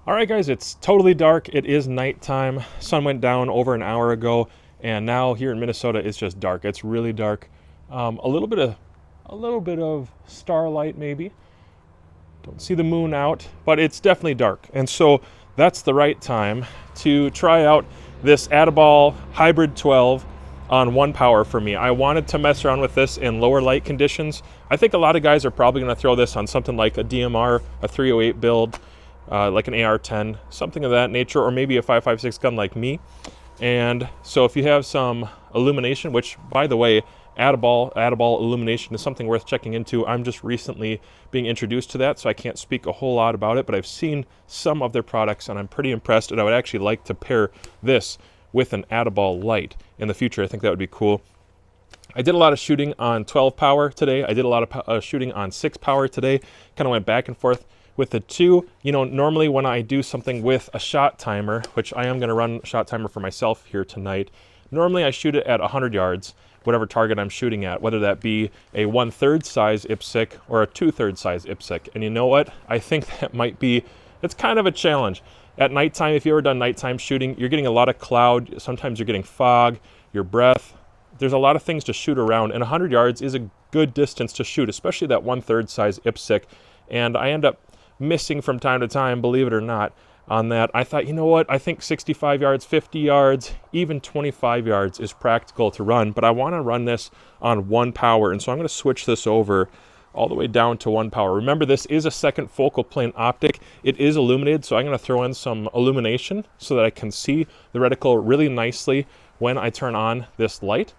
All right, guys, it's totally dark. It is nighttime. Sun went down over an hour ago, and now here in Minnesota, it's just dark. It's really dark. A little bit of starlight, maybe. Don't see the moon out, but it's definitely dark. And so that's the right time to try out this Atibal Hybrid 12 on 1 power for me. I wanted to mess around with this in lower light conditions. I think a lot of guys are probably going to throw this on something like a DMR, a 308 build, like an AR-10, something of that nature, or maybe a 5.56 gun like me. And so if you have some illumination, which, by the way, Atibal illumination is something worth checking into. I'm just recently being introduced to that, so I can't speak a whole lot about it, but I've seen some of their products and I'm pretty impressed, and I would actually like to pair this with an Atibal light in the future. I think that would be cool. I did a lot of shooting on 12 power today. I did a lot of shooting on 6 power today. Kind of went back and forth with the two. You know, normally when I do something with a shot timer, which I am going to run a shot timer for myself here tonight, normally I shoot it at 100 yards, whatever target I'm shooting at, whether that be a 1/3 size IPSC or a 2/3 size IPSC. And you know what? I think that might be, it's kind of a challenge. At nighttime, if you've ever done nighttime shooting, you're getting a lot of cloud. Sometimes you're getting fog, your breath. There's a lot of things to shoot around, and 100 yards is a good distance to shoot, especially that 1/3 size IPSC. And I end up missing from time to time, believe it or not, on that. I thought, you know what, I think 65 yards, 50 yards, even 25 yards is practical to run, but I want to run this on 1 power, and so I'm going to switch this over all the way down to 1 power. Remember, this is a second focal plane optic. It is illuminated, so I'm going to throw in some illumination so that I can see the reticle really nicely when I turn on this light.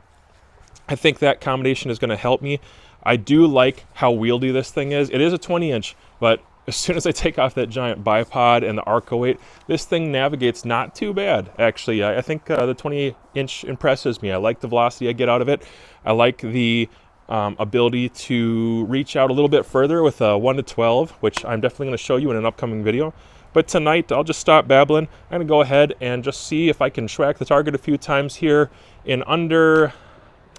I think that combination is going to help me. I do like how wieldy this thing is. It is a 20-inch, but as soon as I take off that giant bipod and the Arco weight, this thing navigates not too bad, actually. I think the 20-inch impresses me. I like the velocity I get out of it. I like the ability to reach out a little bit further with a 1-12, which I'm definitely going to show you in an upcoming video. But tonight, I'll just stop babbling. I'm going to go ahead and just see if I can schwack the target a few times here in under,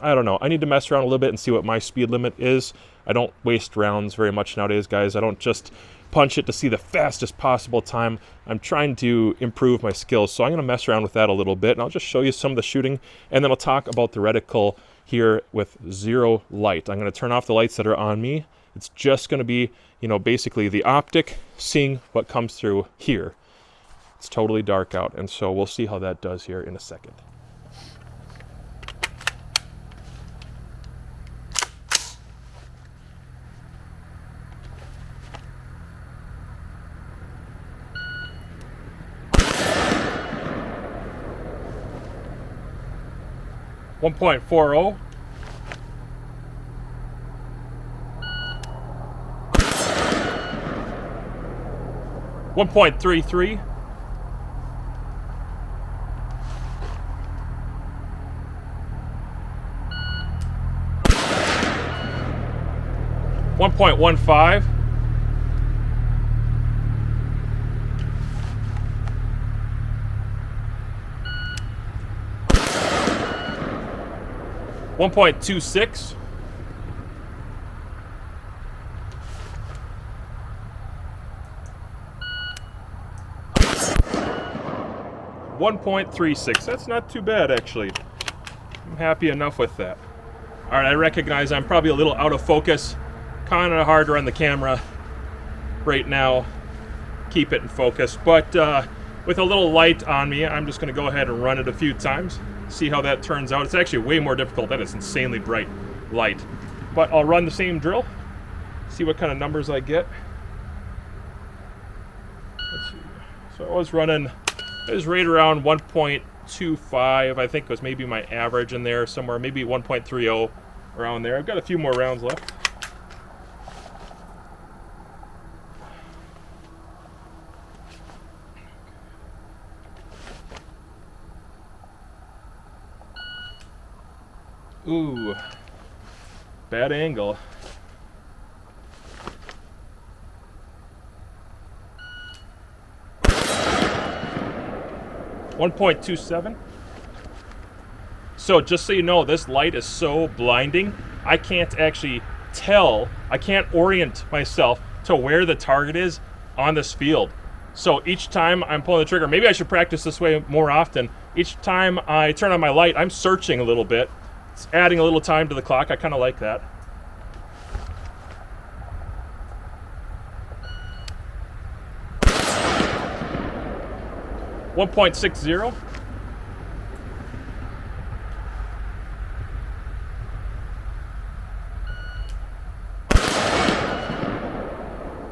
I don't know. I need to mess around a little bit and see what my speed limit is. I don't waste rounds very much nowadays, guys. I don't just punch it to see the fastest possible time. I'm trying to improve my skills, so I'm going to mess around with that a little bit, and I'll just show you some of the shooting, and then I'll talk about the reticle here with 0 light. I'm going to turn off the lights that are on me. It's just going to be, you know, basically the optic seeing what comes through here. It's totally dark out, and so we'll see how that does here in a second. .40. 1.33. 1.15. 1.26. 1.36. That's not too bad, actually. I'm happy enough with that. All right, I recognize I'm probably a little out of focus. Kind of hard to run the camera right now. Keep it in focus. But with a little light on me, I'm just going to go ahead and run it a few times. See how that turns out. It's actually way more difficult. That is insanely bright light. But I'll run the same drill. See what kind of numbers I get. Let's see. So I was running, it was right around 1.25. I think was maybe my average in there somewhere. Maybe 1.30 around there. I've got a few more rounds left. Ooh, bad angle. .27. So just so you know, this light is so blinding, I can't actually tell, I can't orient myself to where the target is on this field. So each time I'm pulling the trigger, maybe I should practice this way more often. Each time I turn on my light, I'm searching a little bit. It's adding a little time to the clock. I kind of like that. .60.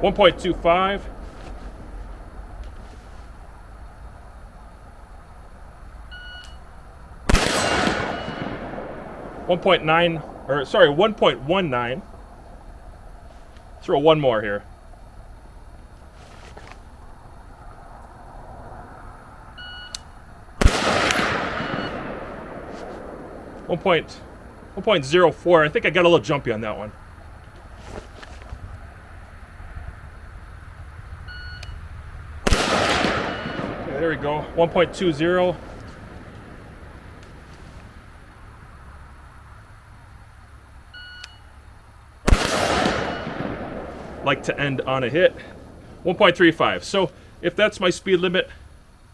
1.25. 1.9, or sorry, 1.19. Throw one more here. 1.04. I think I got a little jumpy on that one. Okay, there we go. 1.20. Like to end on a hit. 1.35. So if that's my speed limit,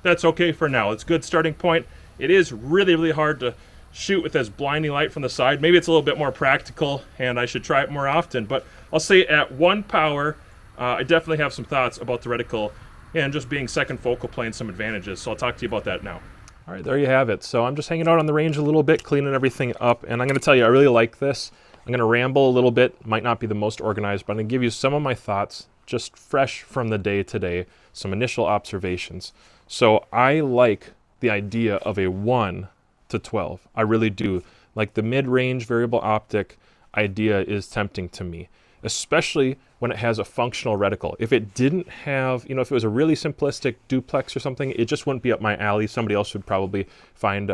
that's okay for now. It's a good starting point. It is really, really hard to shoot with this blinding light from the side. Maybe it's a little bit more practical and I should try it more often, but I'll say at 1 power, I definitely have some thoughts about the reticle and just being second focal plane, some advantages. So I'll talk to you about that now. All right, there you have it. So I'm just hanging out on the range a little bit, cleaning everything up, and I'm gonna tell you, I really like this. I'm gonna ramble a little bit, might not be the most organized, but I'm gonna give you some of my thoughts, just fresh from the day today, some initial observations. So I like the idea of a 1 to 12. I really do. Like the mid-range variable optic idea is tempting to me, especially when it has a functional reticle. If it didn't have, if it was a really simplistic duplex or something, it just wouldn't be up my alley. Somebody else would probably find,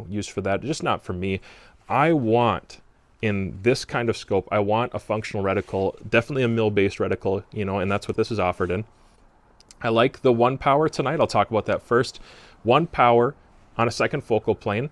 use for that. Just not for me. I want, in this kind of scope, I want a functional reticle, definitely a mill-based reticle, and that's what this is offered in. I like the 1 power tonight. I'll talk about that first. 1 power on a second focal plane.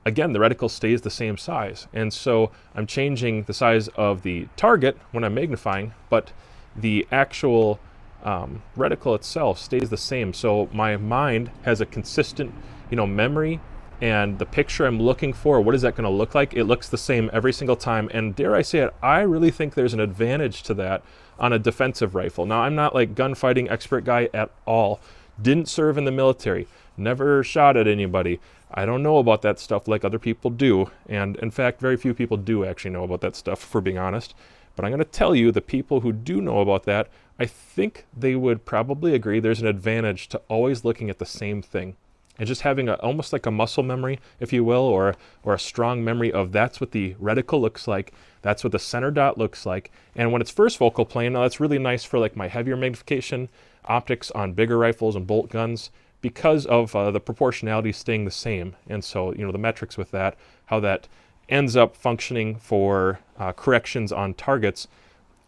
Again, the reticle stays the same size. And so I'm changing the size of the target when I'm magnifying, but the actual reticle itself stays the same. So my mind has a consistent, memory, and the picture I'm looking for, what is that going to look like? It looks the same every single time. And dare I say it, I really think there's an advantage to that on a defensive rifle. Now, I'm not like gunfighting expert guy at all. Didn't serve in the military. Never shot at anybody. I don't know about that stuff like other people do. And in fact, very few people do actually know about that stuff, for being honest. But I'm going to tell you, the people who do know about that, I think they would probably agree there's an advantage to always looking at the same thing. And just having almost like a muscle memory, if you will, or a strong memory of that's what the reticle looks like, that's what the center dot looks like. And when it's first focal plane, now that's really nice for like my heavier magnification optics on bigger rifles and bolt guns, because of the proportionality staying the same. And so, the metrics with that, how that ends up functioning for corrections on targets.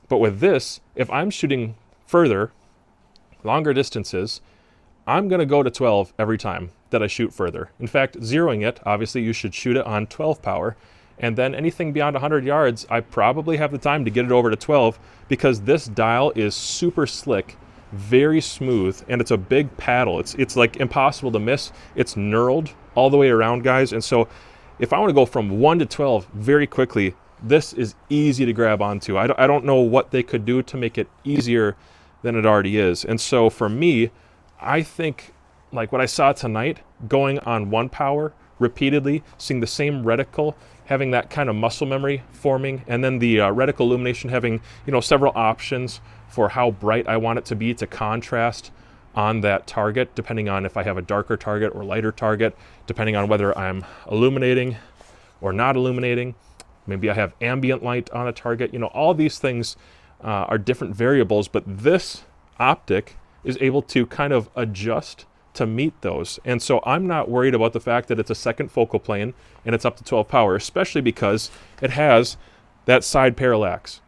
But with this, if I'm shooting further, longer distances, I'm going to go to 12 every time that I shoot further. In fact, zeroing it, obviously you should shoot it on 12 power. And then anything beyond 100 yards, I probably have the time to get it over to 12, because this dial is super slick, very smooth, and it's a big paddle. It's like impossible to miss. It's knurled all the way around, guys. And so if I want to go from 1 to 12 very quickly, this is easy to grab onto. I don't know what they could do to make it easier than it already is. And so for me, I think like what I saw tonight, going on 1 power repeatedly, seeing the same reticle, having that kind of muscle memory forming, and then the reticle illumination having, several options for how bright I want it to be to contrast on that target, depending on if I have a darker target or lighter target, depending on whether I'm illuminating or not illuminating. Maybe I have ambient light on a target. All these things are different variables, but this optic is able to kind of adjust to meet those. And so I'm not worried about the fact that it's a second focal plane and it's up to 12 power, especially because it has that side parallax.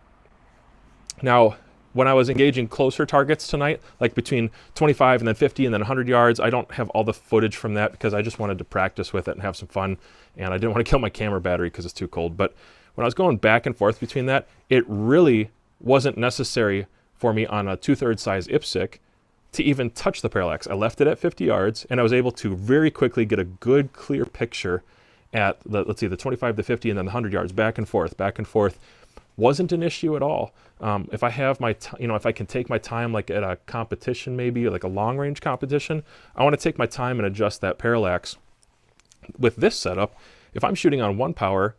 Now, when I was engaging closer targets tonight, like between 25 and then 50 and then 100 yards, I don't have all the footage from that because I just wanted to practice with it and have some fun, and I didn't want to kill my camera battery because it's too cold. But when I was going back and forth between that, it really wasn't necessary for me on a 2/3 size IPSC to even touch the parallax. I left it at 50 yards, and I was able to very quickly get a good, clear picture at, let's see, the 25 to 50 and then the 100 yards, back and forth, back and forth. Wasn't an issue at all. If I have my, if I can take my time, like at a competition, maybe like a long range competition, I want to take my time and adjust that parallax. With this setup, if I'm shooting on 1 power,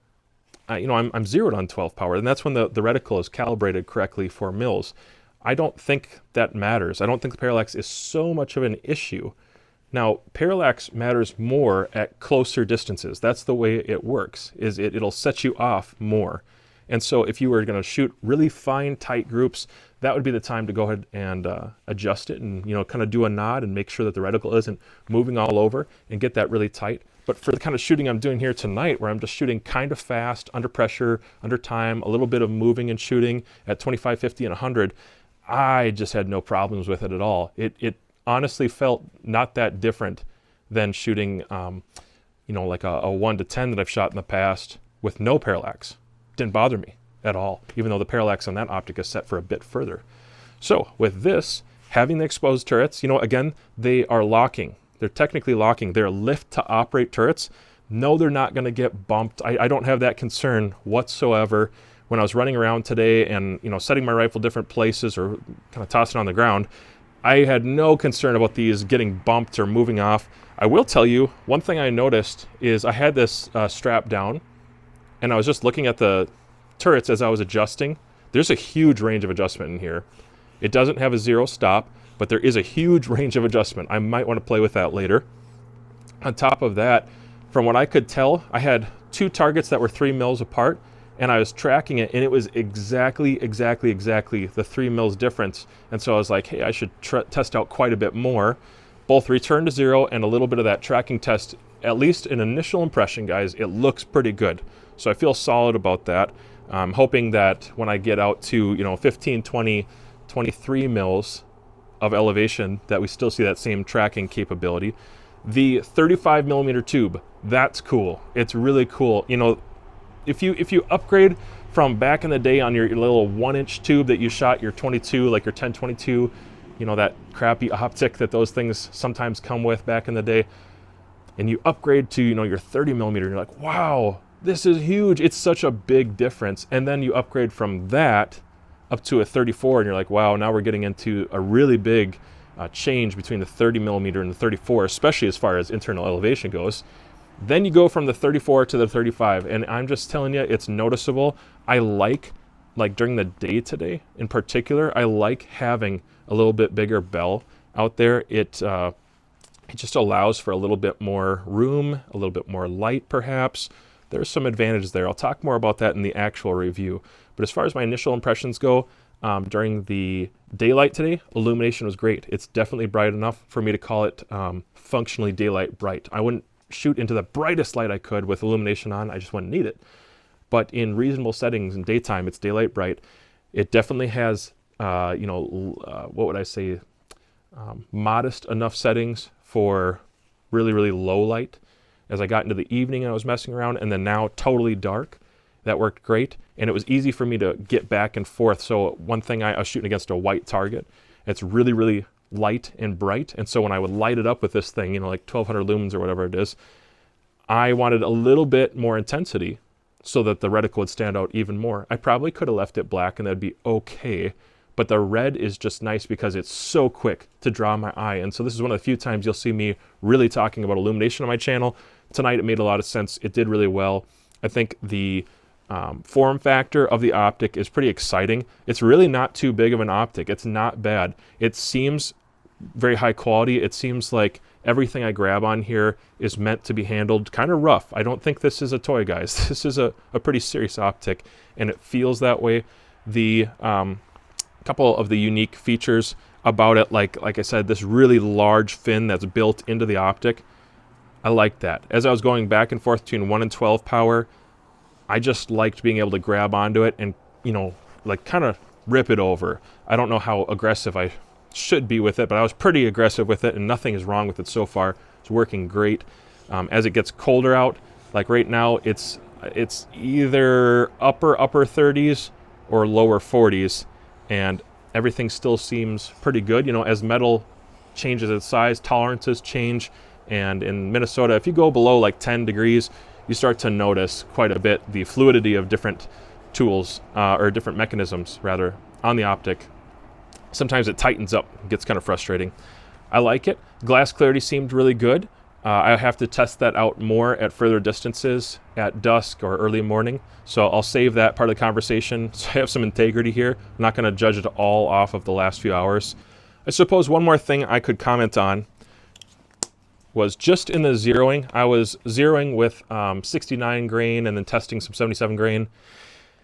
I'm zeroed on 12 power, and that's when the reticle is calibrated correctly for mils. I don't think that matters. I don't think the parallax is so much of an issue. Now, parallax matters more at closer distances. That's the way it works, is it'll set you off more. And so if you were going to shoot really fine, tight groups, that would be the time to go ahead and adjust it and, kind of do a nod and make sure that the reticle isn't moving all over and get that really tight. But for the kind of shooting I'm doing here tonight, where I'm just shooting kind of fast, under pressure, under time, a little bit of moving and shooting at 25, 50, and 100, I just had no problems with it at all. It honestly felt not that different than shooting, like a 1 to 10 that I've shot in the past with no parallax. Didn't bother me at all, even though the parallax on that optic is set for a bit further. So with this, having the exposed turrets, again, they are locking. They're technically locking. They're lift to operate turrets. No, they're not going to get bumped. I don't have that concern whatsoever. When I was running around today and setting my rifle different places or kind of tossing on the ground, I had no concern about these getting bumped or moving off. I will tell you, one thing I noticed is I had this strap down, and I was just looking at the turrets as I was adjusting. There's a huge range of adjustment in here. It doesn't have a 0 stop, but there is a huge range of adjustment. I might want to play with that later. On top of that, from what I could tell, I had 2 targets that were 3 mils apart, and I was tracking it, and it was exactly the 3 mils difference. And so I was like, hey, I should test out quite a bit more. Both return to 0 and a little bit of that tracking test, at least an initial impression, guys, it looks pretty good. So I feel solid about that. I'm hoping that when I get out to 15, 20, 23 mils of elevation, that we still see that same tracking capability. The 35 millimeter tube, that's cool. It's really cool. If you upgrade from back in the day on your little 1-inch tube that you shot your 22, like your 1022, that crappy optic that those things sometimes come with back in the day, and you upgrade to your 30 millimeter, and you're like, wow, this is huge. It's such a big difference. And then you upgrade from that up to a 34, and you're like, wow, now we're getting into a really big change between the 30 millimeter and the 34, especially as far as internal elevation goes. Then you go from the 34 to the 35, and I'm just telling you, it's noticeable. I like during the day today in particular, I like having a little bit bigger bell out there. It just allows for a little bit more room, a little bit more light perhaps. There's some advantages there. I'll talk more about that in the actual review. But as far as my initial impressions go, during the daylight today, illumination was great. It's definitely bright enough for me to call it functionally daylight bright. I wouldn't shoot into the brightest light I could with illumination on. I just wouldn't need it. But in reasonable settings in daytime, it's daylight bright. It definitely has, what would I say, modest enough settings for really, really low light. As I got into the evening and I was messing around, and then now totally dark, that worked great. And it was easy for me to get back and forth. So one thing, I was shooting against a white target. It's really, really light and bright. And so when I would light it up with this thing, like 1200 lumens or whatever it is, I wanted a little bit more intensity so that the reticle would stand out even more. I probably could have left it black and that'd be okay. But the red is just nice because it's so quick to draw my eye. And so this is one of the few times you'll see me really talking about illumination on my channel. Tonight it made a lot of sense. It did really well. I think the form factor of the optic is pretty exciting. It's really not too big of an optic. It's not bad. It seems very high quality. It seems like everything I grab on here is meant to be handled kind of rough. I don't think this is a toy, guys. This is a pretty serious optic, and it feels that way. The couple of the unique features about it, like I said, this really large fin that's built into the optic, I like that. As I was going back and forth between 1 and 12 power, I just liked being able to grab onto it and, kind of rip it over. I don't know how aggressive I should be with it, but I was pretty aggressive with it, and nothing is wrong with it so far. It's working great. As it gets colder out, like right now, it's either upper 30s or lower 40s, and everything still seems pretty good. As metal changes its size, tolerances change, and in Minnesota, if you go below like 10 degrees, you start to notice quite a bit the fluidity of different tools, or different mechanisms rather, on the optic. Sometimes it tightens up, gets kind of frustrating. I like it. Glass clarity seemed really good. I have to test that out more at further distances at dusk or early morning. So I'll save that part of the conversation so I have some integrity here. I'm not going to judge it all off of the last few hours. I suppose one more thing I could comment on was just in the zeroing. I was zeroing with 69 grain and then testing some 77 grain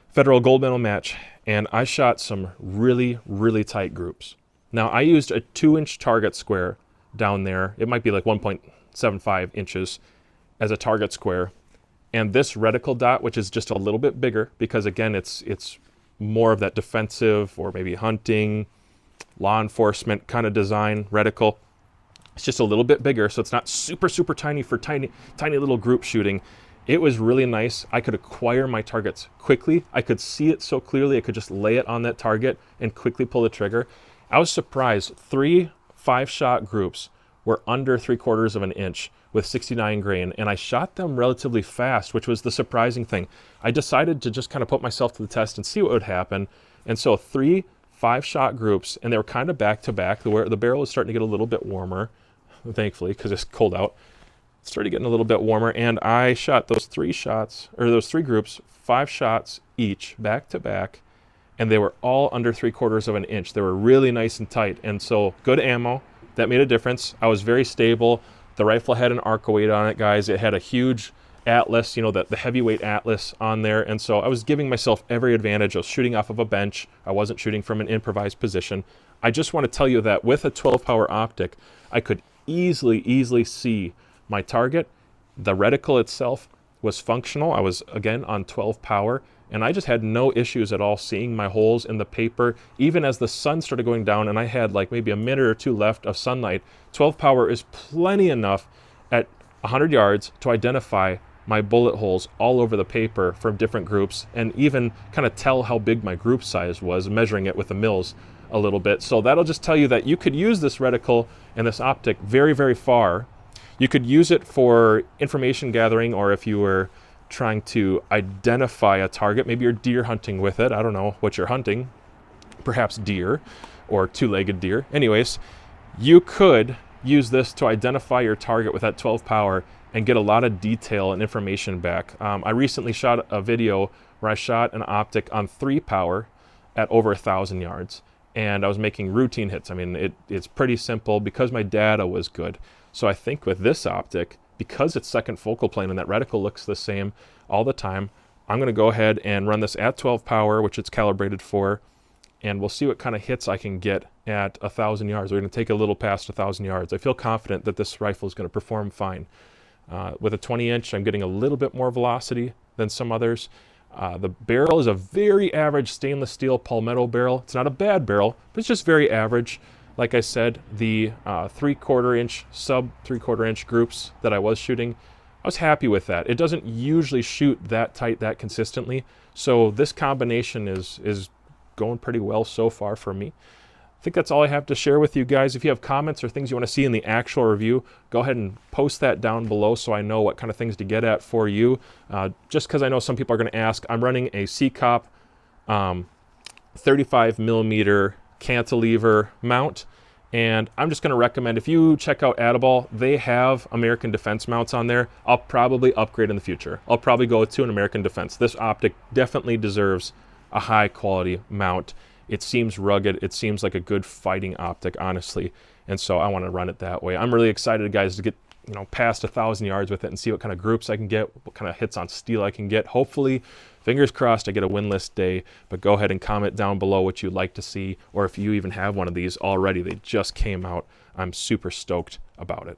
federal gold medal match, and I shot some really, really tight groups. Now I used a 2-inch target square down there. It might be like 1.75 inches as a target square. And this reticle dot, which is just a little bit bigger, because again, it's more of that defensive or maybe hunting, law enforcement kind of design reticle. It's just a little bit bigger, so it's not super, super tiny for tiny little group shooting. It was really nice. I could acquire my targets quickly. I could see it so clearly. I could just lay it on that target and quickly pull the trigger. I was surprised. 3 5-shot groups were under 3/4 of an inch with 69 grain, and I shot them relatively fast, which was the surprising thing. I decided to just kind of put myself to the test and see what would happen. And so 3 5-shot groups, and they were kind of back to back. The barrel was starting to get a little bit warmer, thankfully, because it's cold out. It started getting a little bit warmer, and I shot those 3 shots, or those 3 groups, 5 shots each, back to back, and they were all under 3/4 of an inch. They were really nice and tight, and so good ammo. That made a difference. I was very stable. The rifle had an Arca weight on it, guys. It had a huge Atlas, you know, the heavyweight Atlas on there, and so I was giving myself every advantage. I was shooting off of a bench. I wasn't shooting from an improvised position. I just want to tell you that with a 12-power optic, I could easily see my target. The reticle itself was functional. I was, again, on 12 power, and I just had no issues at all seeing my holes in the paper. Even as the sun started going down and I had like maybe a minute or 2 left of sunlight, 12 power is plenty enough at 100 yards to identify my bullet holes all over the paper from different groups, and even kind of tell how big my group size was, measuring it with the mils a little bit. So that'll just tell you that you could use this reticle and this optic very, very far. You could use it for information gathering, or if you were trying to identify a target, maybe you're deer hunting with it. I don't know what you're hunting, perhaps deer or 2-legged deer. Anyways, you could use this to identify your target with that 12 power and get a lot of detail and information back. I recently shot a video where I shot an optic on 3 power at over 1,000 yards, and I was making routine hits. I mean, it's pretty simple because my data was good. So I think with this optic, because it's second focal plane and that reticle looks the same all the time, I'm going to go ahead and run this at 12 power, which it's calibrated for, and we'll see what kind of hits I can get at 1,000 yards. We're going to take a little past 1,000 yards. I feel confident that this rifle is going to perform fine. With a 20-inch, I'm getting a little bit more velocity than some others. The barrel is a very average stainless steel palmetto barrel. It's not a bad barrel, but it's just very average. Like I said, the 3/4 inch, sub 3/4 inch groups that I was shooting, I was happy with that. It doesn't usually shoot that tight, that consistently. So this combination is going pretty well so far for me. I think that's all I have to share with you guys. If you have comments or things you want to see in the actual review, go ahead and post that down below so I know what kind of things to get at for you. Just because I know some people are going to ask, I'm running a CCOP 35 millimeter cantilever mount, and I'm just going to recommend, if you check out Atibal, they have American Defense mounts on there. I'll probably upgrade in the future. I'll probably go to an American Defense. This optic definitely deserves a high quality mount. It seems rugged. It seems like a good fighting optic, honestly, and so I want to run it that way. I'm really excited, guys, to get past 1,000 yards with it and see what kind of groups I can get, what kind of hits on steel I can get. Hopefully, fingers crossed, I get a winless day. But go ahead and comment down below what you'd like to see, or if you even have one of these already. They just came out. I'm super stoked about it.